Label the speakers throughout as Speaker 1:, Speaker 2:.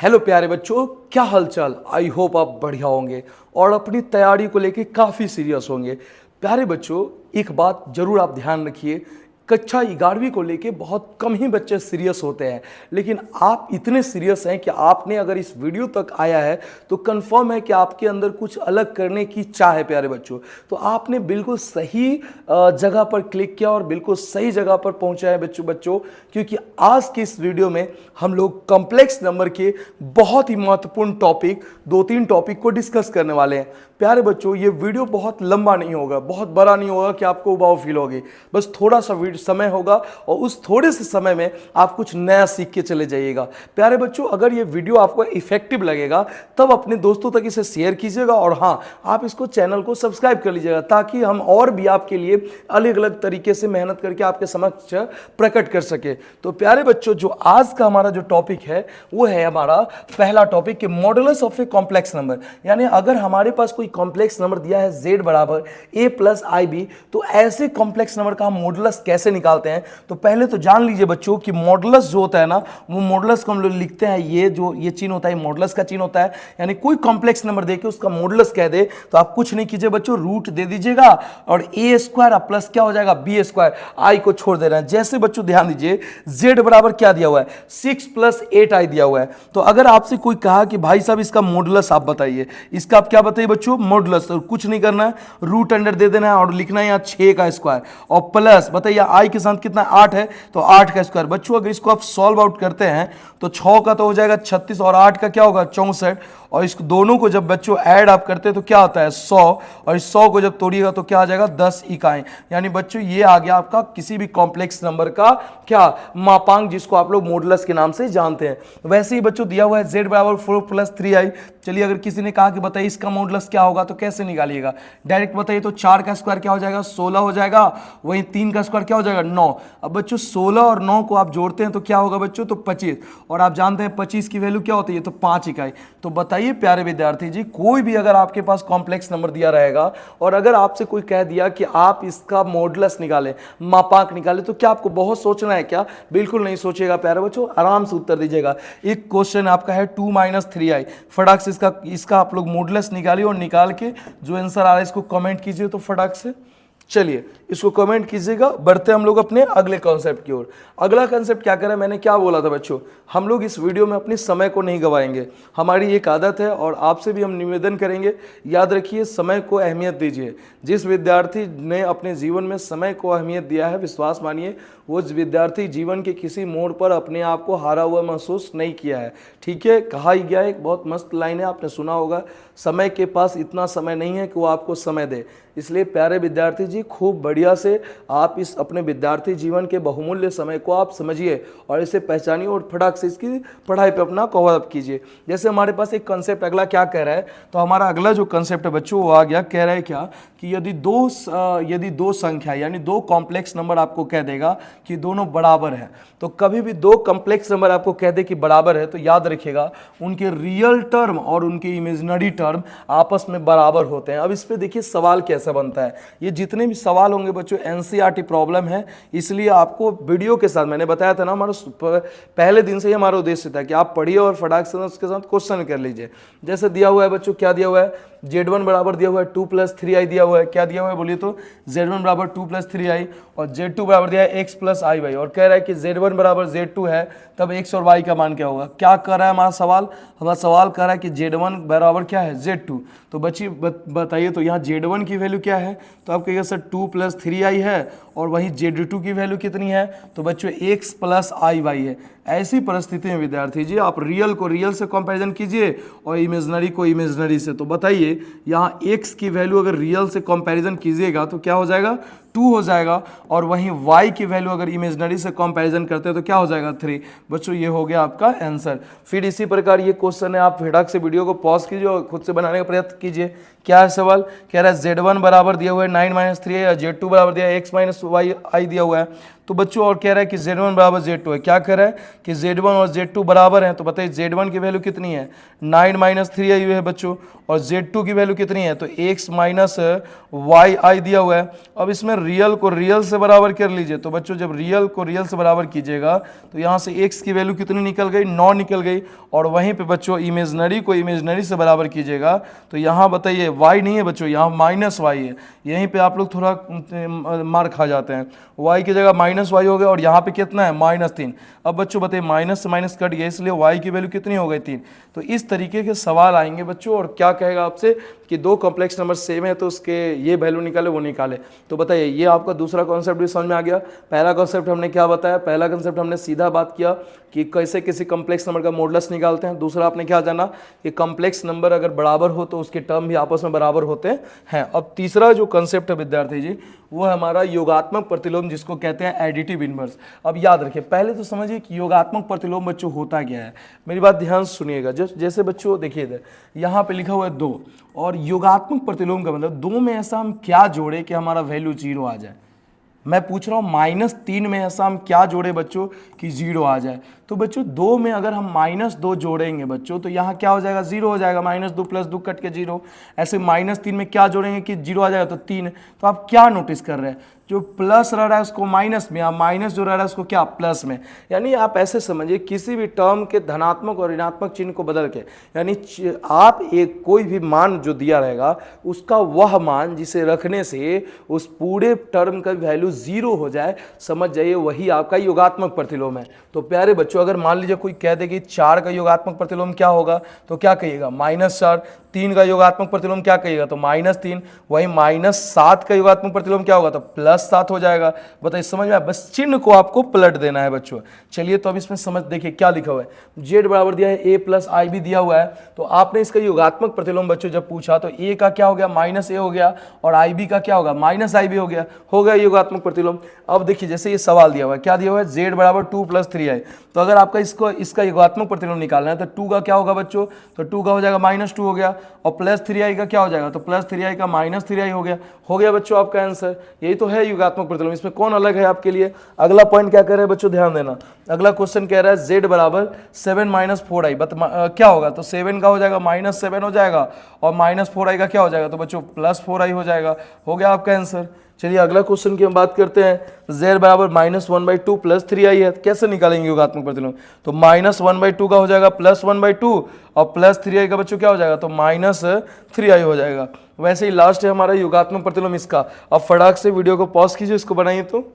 Speaker 1: Hello प्यारे बच्चों, क्या हालचाल। आई होप आप बढ़िया होंगे और अपनी तैयारी को लेके काफ़ी सीरियस होंगे। प्यारे बच्चों, एक बात जरूर आप ध्यान रखिए, कक्षा 11वीं को लेके बहुत कम ही बच्चे सीरियस होते हैं, लेकिन आप इतने सीरियस हैं कि आपने अगर इस वीडियो तक आया है तो कंफर्म है कि आपके अंदर कुछ अलग करने की चाह है। प्यारे बच्चों, तो आपने बिल्कुल सही जगह पर क्लिक किया और बिल्कुल सही जगह पर पहुंचा है बच्चों, क्योंकि आज के इस वीडियो में हम लोग कॉम्प्लेक्स नंबर के बहुत ही महत्वपूर्ण टॉपिक, 2-3 टॉपिक को डिस्कस करने वाले हैं। प्यारे बच्चों, ये वीडियो बहुत लंबा नहीं होगा, बहुत बड़ा नहीं होगा कि आपको उबाऊ फील होगी, बस थोड़ा सा समय होगा और उस थोड़े से समय में आप कुछ नया सीख के चले जाइएगा। प्यारे बच्चों, अगर ये वीडियो आपको इफेक्टिव लगेगा तब अपने दोस्तों तक इसे शेयर कीजिएगा और हाँ, आप इसको चैनल को सब्सक्राइब कर लीजिएगा ताकि हम और भी आपके लिए अलग अलग तरीके से मेहनत करके आपके समक्ष प्रकट कर सके। तो प्यारे बच्चों, जो आज का हमारा जो टॉपिक है वो है हमारा पहला टॉपिक कि modulus of a complex number. यानी अगर हमारे पास कोई कॉम्प्लेक्स नंबर दिया है z बराबर a प्लस IB, तो ऐसे कॉम्प्लेक्स नंबर का हम मॉडुलस कैसे निकालते हैं। तो पहले तो जान लीजिए बच्चों कि मॉडुलस जो होता है ना, वो मॉडुलस को हम लोग लिखते हैं, ये चिन्ह होता है, मॉडुलस का चिन्ह होता है। यानी कोई कॉम्प्लेक्स नंबर देके उसका मॉडुलस कह दे तो आप कुछ नहीं कीजिए बच्चों, रूट दे दीजिएगा और a स्क्वायर प्लस क्या हो जाएगा b स्क्वायर, i को छोड़ दे रहे हैं। जैसे बच्चों ध्यान दीजिए, z बराबर क्या दिया हुआ है 6 + 8i दिया हुआ है। तो अगर आपसे कोई कहा कि भाई साहब इसका मॉडुलस आप बताइए, इसका आप क्या बताइए बच्चों, मॉडुलस। तो कुछ नहीं करना है, रूट अंडर दे देना है और लिखना है यहाँ 6 का स्क्वायर और प्लस बताइए i के साथ कितना 8 है तो 8 का स्क्वायर। बच्चों अगर इसको आप सॉल्व आउट करते हैं तो 6 का तो हो जाएगा 36 और 8 का क्या होगा 64, और इस दोनों को जब बच्चों ऐड आप करते हैं तो क्या आता है 100, और इस 100 को जब तोड़िएगा तो क्या आ जाएगा 10 इकाई। यानी बच्चों ये आ गया आपका किसी भी कॉम्प्लेक्स नंबर का क्या मापांक, जिसको आप लोग मॉडुलस के नाम से जानते हैं। वैसे ही बच्चों दिया हुआ है z बराबर 4 + 3i। चलिए अगर किसी ने कहा कि बताइए इसका मॉडुलस क्या होगा तो कैसे निकालिएगा, डायरेक्ट बताइए। तो 4 का स्क्वायर क्या हो जाएगा 16 हो जाएगा, वहीं 3 का स्क्वायर क्या हो जाएगा 9। अब बच्चों 16 और 9 को आप जोड़ते हैं तो क्या होगा बच्चों, तो 25, और आप जानते हैं 25 की वैल्यू क्या होती है, तो 5 इकाई। तो बताइए प्यारे विद्यार्थी जी, कोई भी अगर आपके पास कॉम्प्लेक्स नंबर दिया रहेगा और अगर आपसे कोई कह दिया कि आप इसका मॉडुलस निकालें, मापांक निकालें, तो क्या आपको बहुत सोचना है क्या? बिल्कुल नहीं सोचिएगा प्यारे बच्चों, आराम से उत्तर दीजिएगा। एक क्वेश्चन आपका है 2 - 3i, फटाक से इसका आप लोग मॉडुलस निकालिए और निकाल के जो आंसर आ रहा है इसको कमेंट कीजिए। तो फटाक से चलिए इसको कमेंट कीजिएगा। बढ़ते हम लोग अपने अगले कॉन्सेप्ट की ओर। अगला कॉन्सेप्ट क्या करें, मैंने क्या बोला था बच्चों, हम लोग इस वीडियो में अपने समय को नहीं गवाएंगे। हमारी एक आदत है और आपसे भी हम निवेदन करेंगे, याद रखिए समय को अहमियत दीजिए। जिस विद्यार्थी ने अपने जीवन में समय को अहमियत दिया है, विश्वास मानिए वो विद्यार्थी जीवन के किसी मोड़ पर अपने आप को हारा हुआ महसूस नहीं किया है। ठीक है, कहा ही गया, एक बहुत मस्त लाइन है, आपने सुना होगा, समय के पास इतना समय नहीं है कि वो आपको समय दे। इसलिए प्यारे विद्यार्थी जी, खूब बढ़िया से आप इस अपने विद्यार्थी जीवन के बहुमूल्य समय को आप समझिए और इसे पहचानिए और फटाक से इसकी पढ़ाई पे अपना कवर अप कीजिए। जैसे हमारे पास एक कंसेप्ट अगला क्या कह रहा है, तो हमारा अगला जो कंसेप्ट है बच्चों वो आ गया, कह रहा है क्या कि यदि दो संख्या यानी 2 कॉम्प्लेक्स नंबर आपको कह देगा कि दोनों बराबर हैं, तो कभी भी 2 कॉम्प्लेक्स नंबर आपको कह दे कि बराबर है तो याद रखिएगा उनके रियल टर्म और उनके इमेजिनरी टर्म आपस में बराबर होते हैं। अब इस पे देखिए सवाल कैसा बनता है। ये जितने भी सवाल होंगे बच्चों NCERT प्रॉब्लम है, इसलिए आपको वीडियो के साथ, मैंने बताया था ना, हमारा पहले दिन से ही हमारा उद्देश्य था कि आप पढ़िए और फटाक से उसके साथ क्वेश्चन कर लीजिए। जैसे दिया हुआ है बच्चों, क्या दिया हुआ है, z1 बराबर दिया हुआ है 2 + 3i दिया हुआ है। क्या दिया हुआ है बोलिए, तो z1 बराबर 2 + 3i और z2 बराबर दिया है x + i और कह रहा है कि z1 बराबर z2 है, तब x और y का मान क्या होगा। क्या कर रहा है हमारा सवाल कर रहा है कि z1 बराबर क्या है z2। तो बच्ची बताइए, तो यहाँ z1 की वैल्यू क्या है, तो आप कहिएगा सर 2 + 3i है, और वहीं z2 की वैल्यू कितनी है, तो बच्चों x + iy है। ऐसी परिस्थिति में विद्यार्थी जी आप रियल को रियल से कंपैरिजन कीजिए और इमेजिनरी को इमेजिनरी से। तो बताइए यहाँ x की वैल्यू अगर रियल से कंपैरिजन कीजिएगा तो क्या हो जाएगा 2 हो जाएगा, और वहीं y की वैल्यू अगर इमेजिनरी से कंपैरिजन करते हैं तो क्या हो जाएगा 3। बच्चों ये हो गया आपका आंसर। फिर इसी प्रकार ये क्वेश्चन है, आप फटाक से वीडियो को पॉज कीजिए और खुद से बनाने का प्रयत्न कीजिए। क्या है सवाल, कह रहा है z1 बराबर दिया हुआ है 9 - 3i, z2 बराबर दिया है x - y दिया हुआ है। तो बच्चों और कह रहा है कि z1 बराबर z2 है। क्या कह रहा है कि z1 और z2 बराबर हैं, तो बताइए z1 की वैल्यू कितनी है 9 - 3i है बच्चों, और z2 की वैल्यू कितनी है तो x - yi दिया हुआ है। अब इसमें रियल को रियल से बराबर कर लीजिए। तो बच्चों जब रियल को रियल से बराबर कीजिएगा तो यहाँ से x की वैल्यू कितनी निकल गई, 9 निकल गई। और वहीं पे बच्चों इमेजनरी को इमेजनरी से बराबर कीजिएगा तो यहाँ बताइए y नहीं है बच्चों, यहाँ माइनस वाई है। यहीं पे आप लोग थोड़ा मार खा जाते हैं, y की जगह माइनस वाई हो गया और यहाँ पे कितना है -3। अब बच्चों बताइए माइनस से माइनस कट गया, इसलिए y की वैल्यू कितनी हो गई 3। तो इस तरीके के सवाल आएंगे बच्चों। और क्या कहेगा आपसे कि दो कॉम्प्लेक्स नंबर सेम है तो उसके ये वैल्यू निकाले वो निकाले। तो बताइए ये आपका दूसरा कॉन्सेप्ट भी समझ में आ गया। पहला कॉन्सेप्ट हमने क्या बताया, पहला कॉन्सेप्ट हमने सीधा बात किया कि कैसे किसी कॉम्प्लेक्स नंबर का मॉडुलस निकालते हैं। दूसरा आपने क्या जाना कि कॉम्प्लेक्स नंबर अगर बराबर हो तो उसके टर्म भी आपस में बराबर होते हैं। अब तीसरा जो कॉन्सेप्ट है विद्यार्थी जी वो है हमारा योगात्मक प्रतिलोम, जिसको कहते हैं एडिटिव इनवर्स। अब याद रखिए, पहले तो समझिए कि योगात्मक प्रतिलोम बच्चों होता क्या है। मेरी बात ध्यान सुनिएगा। जैसे बच्चों देखिए इधर यहाँ पे लिखा हुआ है 2, और योगात्मक प्रतिलोम का मतलब 2 में ऐसा हम क्या जोड़े कि हमारा वैल्यू 0 आ जाए। मैं पूछ रहा हूँ -3 में ऐसा हम क्या जोड़े बच्चों कि 0 आ जाए। तो बच्चों 2 में अगर हम -2 जोड़ेंगे बच्चों तो यहाँ क्या हो जाएगा, 0 हो जाएगा। -2 + 2 कट के 0। ऐसे -3 में क्या जोड़ेंगे कि 0 आ जाएगा, तो 3। तो आप क्या नोटिस कर रहे हैं, जो प्लस रह रहा है उसको माइनस में, या माइनस जो रह रहा है उसको क्या प्लस में। यानी आप ऐसे समझिए किसी भी टर्म के धनात्मक और ऋणात्मक चिन्ह को बदल के, यानी आप एक कोई भी मान जो दिया रहेगा उसका वह मान जिसे रखने से उस पूरे टर्म का वैल्यू 0 हो जाए, समझ जाइए वही आपका योगात्मक प्रतिलोम है। तो प्यारे बच्चों अगर मान लीजिए कोई कह दे कि 4 का योगात्मक प्रतिलोम क्या होगा तो क्या कहिएगा -4। 3 का योगात्मक प्रतिलोम क्या कहिएगा तो -3। वही -7 का योगात्मक प्रतिलोम क्या होगा तो +7 हो जाएगा। बताइए समझ में आया, बस चिन्ह को आपको पलट देना है बच्चों। चलिए तो अब इसमें समझ देखिए क्या लिखा हुआ है, z बराबर दिया है a + i भी दिया हुआ है। तो आपने इसका योगात्मक प्रतिलोम बच्चों जब पूछा तो a का क्या हो गया -a हो गया, और ib का क्या होगा -ib हो गया योगात्मक प्रतिलोम। अब देखिए जैसे ये सवाल दिया हुआ है, क्या दिया हुआ है, z बराबर 2 + 3i। तो अगर आपका इसका योगात्मक प्रतिलोम निकालना है तो 2 का क्या होगा बच्चों, तो 2 का हो जाएगा -2 हो गया, और +3i का क्या हो जाएगा तो +3i का -3i हो गया बच्चों आपका आंसर। यही तो है योगात्मक प्रतिलोम, इसमें कौन अलग है आपके लिए। अगला पॉइंट क्या कर रहे हैं बच्चों, ध्यान देना। अगला क्वेश्चन कह रहा है z बराबर 7 - 4i, क्या होगा तो 7 का हो जाएगा -7 हो जाएगा, और -4i का क्या हो जाएगा तो बच्चों +4i हो जाएगा। हो गया आपका आंसर। चलिए अगला क्वेश्चन की हम बात करते हैं। z बराबर -1/2 + 3i है, कैसे निकालेंगे योगात्मक प्रतिलोम। तो -1/2 का हो जाएगा +1/2, और +3i का बच्चों क्या हो जाएगा तो -3i हो जाएगा। वैसे ही लास्ट है हमारा योगात्मक प्रतिलोम इसका। अब फटाक से वीडियो को पॉज कीजिए, इसको बनाइए तो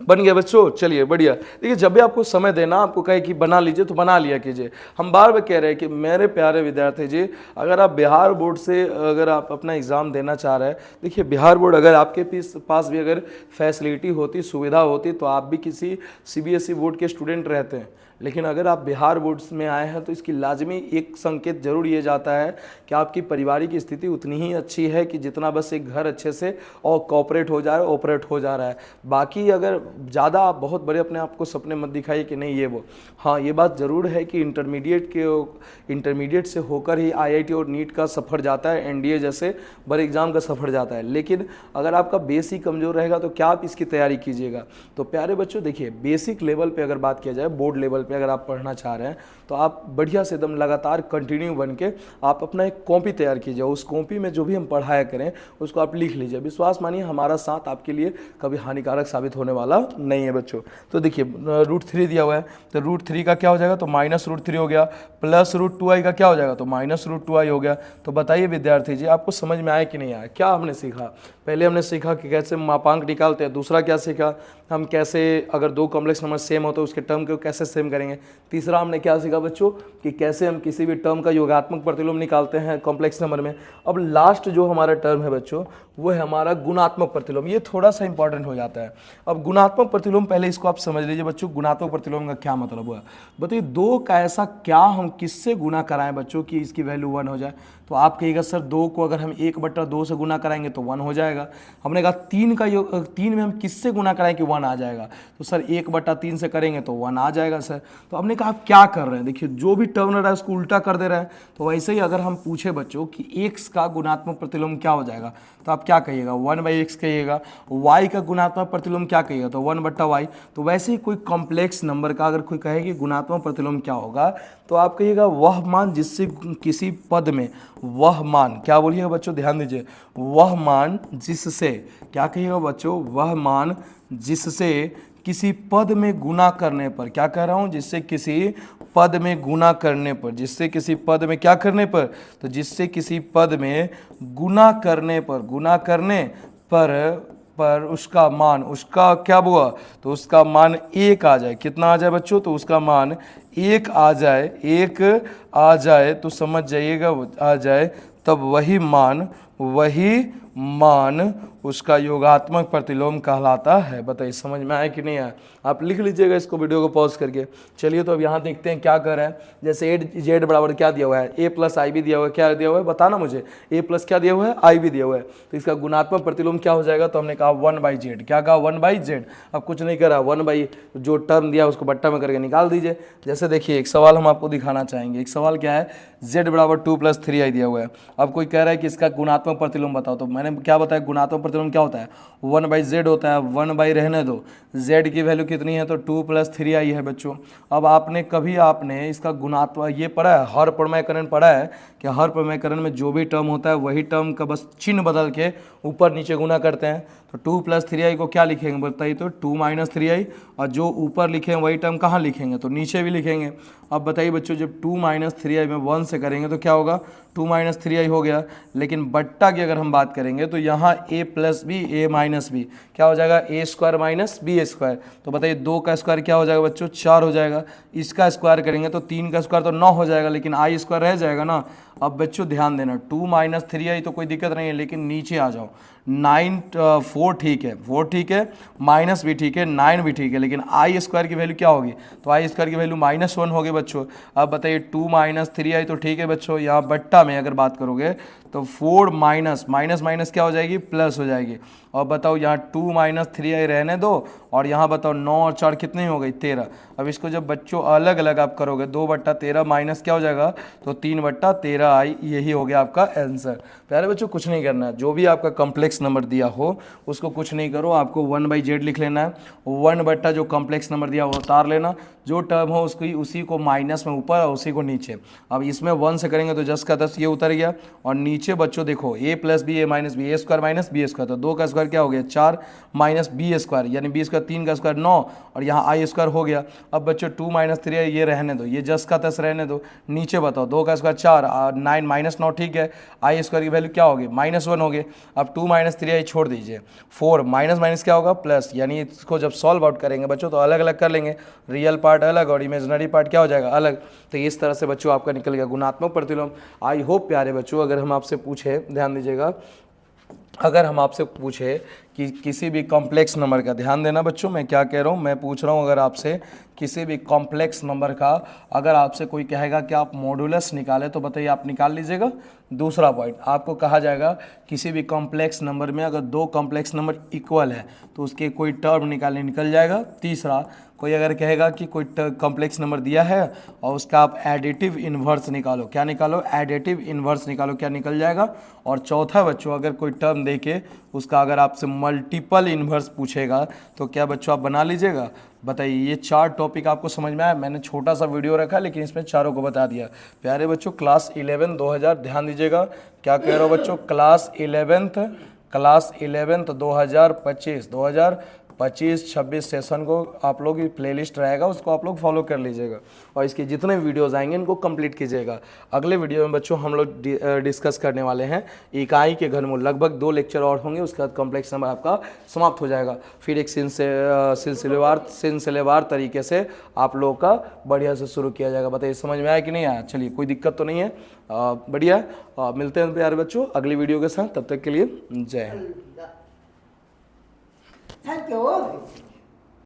Speaker 1: बन गया बच्चों। चलिए बढ़िया। देखिए जब भी आपको समय देना, आपको कहे कि बना लीजिए तो बना लिया कीजिए। हम बार बार कह रहे हैं कि मेरे प्यारे विद्यार्थी जी, अगर आप बिहार बोर्ड से अगर आप अपना एग्ज़ाम देना चाह रहे हैं, देखिए बिहार बोर्ड अगर आपके पास भी अगर फैसिलिटी होती, सुविधा होती, तो आप भी किसी CBSE बोर्ड के स्टूडेंट रहते हैं। लेकिन अगर आप बिहार बोर्ड में आए हैं तो इसकी लाजमी एक संकेत जरूर ये जाता है कि आपकी पारिवारिक स्थिति उतनी ही अच्छी है कि जितना बस एक घर अच्छे से और कॉपरेट हो जा रहा है, ऑपरेट हो जा रहा है। बाकी अगर ज़्यादा आप बहुत बड़े अपने आप को सपने मत दिखाइए कि नहीं ये वो। हाँ ये बात ज़रूर है कि इंटरमीडिएट से होकर ही IIT और नीट का सफ़र जाता है, NDA जैसे बड़े एग्ज़ाम का सफ़र जाता है। लेकिन अगर आपका बेस ही कमज़ोर रहेगा तो क्या आप इसकी तैयारी कीजिएगा। तो प्यारे बच्चों देखिए, बेसिक लेवल पे अगर बात किया जाए, बोर्ड लेवल पे अगर आप पढ़ना चाह रहे हैं तो आप बढ़िया से एकदम लगातार कंटिन्यू बन के आप अपना एक कॉपी तैयार कीजिए। उस कॉपी में जो भी हम पढ़ाया करें उसको आप लिख लीजिए। विश्वास मानिए हमारा साथ आपके लिए कभी हानिकारक साबित होने वाला नहीं है बच्चों। तो देखिए √3 दिया हुआ है, तो √3 का क्या हो जाएगा तो -√3 हो गया, +√2i का क्या हो जाएगा तो -√2i हो गया। तो बताइए विद्यार्थी जी, आपको समझ में आया कि नहीं आया। क्या हमने सीखा, पहले हमने सीखा कि कैसे मापांक निकालते हैं। दूसरा क्या सीखा, हम कैसे अगर दो कॉम्प्लेक्स नंबर सेम हो तो उसके टर्म को कैसे सेम करेंगे। तीसरा हमने क्या सीखा बच्चों कि कैसे हम किसी भी टर्म का योगात्मक प्रतिलोम निकालते हैं कॉम्प्लेक्स नंबर में। अब लास्ट जो हमारा टर्म है बच्चों वो है हमारा गुणात्मक प्रतिलोम। ये थोड़ा सा इंपॉर्टेंट हो जाता है। अब गुणात्मक प्रतिलोम, पहले इसको आप समझ लीजिए बच्चों, गुणात्मक प्रतिलोम का क्या मतलब हुआ। बताइए 2 का ऐसा क्या हम किससे गुना कराएं बच्चों कि इसकी वैल्यू 1 हो जाए। तो आप कहिएगा सर 2 को अगर हम 1/2 से गुना कराएंगे तो 1 हो जाएगा। हमने कहा 3 में हम किससे गुना कराएं कि 1 आ जाएगा। तो सर 1/3 से करेंगे तो 1 आ जाएगा सर। तो हमने कहा आप क्या कर रहे हैं, देखिए जो भी टर्म रहा है उसको उल्टा कर दे रहे हैं। तो वैसे ही अगर हम पूछे बच्चों कि x का गुणात्मक प्रतिलोम क्या हो जाएगा तो आप क्या कहिएगा 1/x कहिएगा। y का गुणात्मक प्रतिलोम क्या कहिएगा तो 1/y। तो वैसे ही कोई कॉम्प्लेक्स नंबर का अगर कोई कहे कि गुणात्मक प्रतिलोम क्या होगा तो आप कहिएगा वह मान जिससे किसी पद में, वह मान, क्या बोलिएगा बच्चों, ध्यान दीजिए, वह मान जिससे, क्या कहिएगा बच्चों, वह मान जिससे किसी पद में गुना करने पर, क्या कह रहा हूं, जिससे किसी पद में गुना करने पर, जिससे किसी पद में क्या करने पर, तो जिससे किसी पद में गुना करने पर, गुना करने पर उसका मान, उसका क्या हुआ, तो उसका मान 1 आ जाए। कितना आ जाए बच्चों, तो उसका मान 1 आ जाए, 1 आ जाए, तो समझ जाइएगा आ जाए, तब वही मान उसका योगात्मक प्रतिलोम कहलाता है। बताइए समझ में आया कि नहीं आया, आप लिख लीजिएगा इसको वीडियो को पॉज करके। चलिए तो अब यहाँ देखते हैं क्या कर रहा है। जैसे ए जेड बराबर क्या दिया हुआ है, ए प्लस आई भी दिया हुआ है, क्या दिया हुआ है बताना मुझे, ए प्लस क्या दिया हुआ है, आई भी दिया हुआ है, तो इसका गुणात्मक प्रतिलोम क्या हो जाएगा, तो हमने कहा 1/z, क्या कहा 1/z। अब कुछ नहीं करा, 1 जो टर्म दिया उसको बट्टा में करके निकाल दीजिए। जैसे देखिए एक सवाल हम आपको दिखाना चाहेंगे, एक सवाल क्या है, z बराबर 2 + 3i दिया हुआ है। अब कोई कह रहा है कि इसका गुणात्मक प्रतिलोम बताओ, तो मैंने क्या बताया, गुणात्मक प्रतिलोम क्या होता है, 1/z होता है, 1 रहने दो, z की वैल्यू कितनी है, तो 2 + 3i है बच्चों। अब आपने इसका गुणात्मक ये पढ़ा है, हर प्रमेयकरण पढ़ा है कि हर प्रमेयकरण में जो भी टर्म होता है वही टर्म का बस चिन्ह बदल के ऊपर नीचे गुना करते हैं। तो 2 + 3i को क्या लिखेंगे बताइए, तो 2 - 3i, और जो ऊपर लिखे हैं वही टर्म कहाँ लिखेंगे, तो नीचे भी लिखेंगे। अब बताइए बच्चों, जब 2 - 3i में 1 से करेंगे तो क्या होगा, 2 - 3i हो गया, लेकिन बट्टा की अगर हम बात करेंगे तो यहाँ a + b a - b क्या हो जाएगा, a² - b²। तो बताइए 2 का स्क्वायर क्या हो जाएगा बच्चों, 4 हो जाएगा। इसका स्क्वायर करेंगे तो 3 का स्क्वायर तो 9 हो जाएगा, लेकिन i² रह जाएगा ना। अब बच्चों ध्यान देना, 2 - 3i तो कोई दिक्कत नहीं है, लेकिन नीचे आ जाओ, 4 ठीक है, 4 ठीक है, माइनस भी ठीक है, 9 भी ठीक है, लेकिन i² की वैल्यू क्या होगी, तो i² की वैल्यू -1 होगी बच्चों। अब बताइए 2 - 3i तो ठीक है बच्चों, यहाँ बट्टा में अगर बात करोगे तो 4 माइनस क्या हो जाएगी, प्लस हो जाएगी। और बताओ यहाँ 2 - 3i रहने दो, और यहाँ बताओ 9 और 4 कितनी हो गई, 13। अब इसको जब बच्चों अलग अलग आप करोगे, 2/13 माइनस क्या हो जाएगा, तो 3/13i, यही हो गया आपका आंसर। प्यारे बच्चों कुछ नहीं करना है, जो भी आपका कॉम्प्लेक्स नंबर दिया हो उसको कुछ नहीं करो, आपको 1/z लिख लेना है, 1 जो कॉम्प्लेक्स नंबर दिया वो उतार लेना, जो टर्म हो उसकी उसी को माइनस में ऊपर और उसी को नीचे। अब इसमें 1 से करेंगे तो 10 का 10 ये उतर गया, और नीचे बच्चों देखो a + b a - b a² - b², तो 2 का स्क्वायर क्या हो गया, 4 - b², यानी b², 3 का स्क्वायर 9, और यहाँ i² हो गया। अब बच्चों 2 - 3i ये रहने दो, ये 10 का 10 रहने दो, नीचे बताओ 2 का स्क्वायर 4 और 9 - 9 ठीक है, i² की वैल्यू क्या होगी, -1 होगी। अब 2 - 3i छोड़ दीजिए, 4 माइनस क्या होगा, प्लस, यानी इसको जब सॉल्व आउट करेंगे बच्चों तो अलग अलग कर लेंगे, रियल पार्ट अलग और इमेजिनरी पार्ट क्या हो जाएगा, अलग। तो इस तरह से बच्चों आपका निकल गया गुणात्मक प्रतिलोम। आई होप प्यारे बच्चों, अगर हम आपसे पूछे, ध्यान दीजिएगा, अगर हम आपसे पूछे कि किसी भी कॉम्प्लेक्स नंबर का, ध्यान देना बच्चों मैं क्या कह रहा हूँ, मैं पूछ रहा हूँ अगर आपसे किसी भी कॉम्प्लेक्स नंबर का अगर आपसे कोई कहेगा कि आप मॉडुलस निकालें, तो बताइए आप निकाल लीजिएगा। दूसरा पॉइंट आपको कहा जाएगा किसी भी कॉम्प्लेक्स नंबर में अगर 2 कॉम्प्लेक्स नंबर इक्वल है तो उसके कोई टर्म निकल जाएगा। तीसरा, कोई अगर कहेगा कि कोई कॉम्प्लेक्स नंबर दिया है और उसका आप एडिटिव इन्वर्स निकालो, क्या निकालो, एडिटिव इन्वर्स निकालो, क्या निकल जाएगा। और चौथा बच्चों, अगर कोई टर्म देके उसका अगर आपसे मल्टीपल इन्वर्स पूछेगा तो क्या बच्चों आप बना लीजिएगा। बताइए ये 4 टॉपिक आपको समझ में आया। मैंने छोटा सा वीडियो रखा लेकिन इसमें चारों को बता दिया। प्यारे बच्चों क्लास 11 2000 ध्यान दीजिएगा, क्या कह रहा हूँ बच्चों, क्लास 11th 2025 सेशन को आप लोग की प्लेलिस्ट रहेगा, उसको आप लोग फॉलो कर लीजिएगा और इसके जितने वीडियोस आएंगे इनको कंप्लीट कीजिएगा। अगले वीडियो में बच्चों हम लोग डिस्कस करने वाले हैं इकाई के घनमूल, लगभग 2 लेक्चर और होंगे, उसके बाद कॉम्प्लेक्स नंबर आपका समाप्त हो जाएगा। फिर एक सिलसिलेवार तरीके से आप लोगों का बढ़िया से शुरू किया जाएगा। बताइए समझ में आया कि नहीं आया। चलिए कोई दिक्कत तो नहीं है, बढ़िया। मिलते हैं प्यारे बच्चों अगली वीडियो के साथ, तब तक के लिए जय हिंद।
Speaker 2: Thank you.